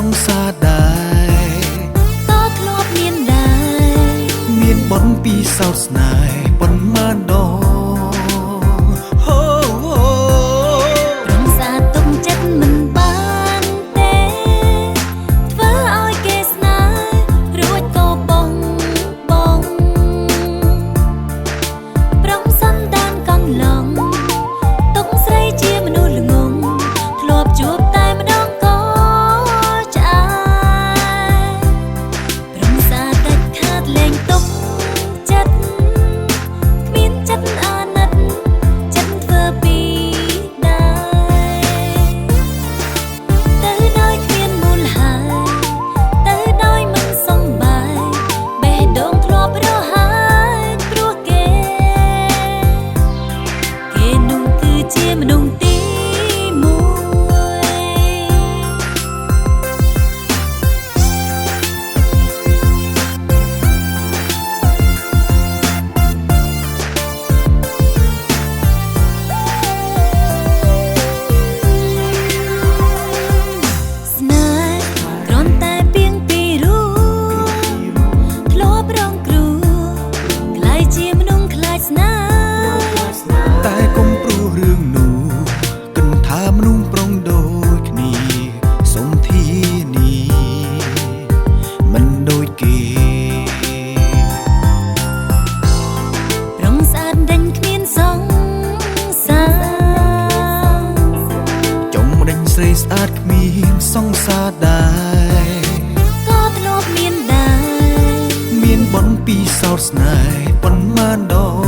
ងសាដែរក៏ធ្លាប់មានដែរមានបនពីសោកស្នេហ៍ប៉ុន្មានដងរំសាទុំចិត្តមិនបានទេធ្វើឲ្យគេស្នេហ៍រួចក៏បងប្រងសំដានកន្លងទុកស្រីជាមនុស្សល្ងងធ្លាប់ជួបតែម្ដងក៏ឆ្អែរំសាដាច់ខាតលែងទុកចិត្តគ្មានចិត្តអាណិតចិត្តធ្វើពីដែរទៅដោយគ្មានមូលហេតុទៅដោយមិនសំបាយបេះដូងធ្លាប់រហែកព្រោះគេនោះគឺជាមនុស្សទីមួយស្នេហ៍គ្រាន់តែពីងពីរូបធ្លាប់រងគ្រោះខ្លាយជាមនុស្សខ្លាចស្នេហ៍តែកុំព្រោះរឿងនោះគិនថាមនុស្សប្រុងដូចគ្នាសុំធានីមិនដូចគេរងស្អាតដេញគ្មានសង្សារចង់ដេញស្រីស្អាតគ្មានសង្សារដែរក៏ធ្លាប់មានដែរមានបនពីសោកស្នេហ៍ប៉ុន្មានដង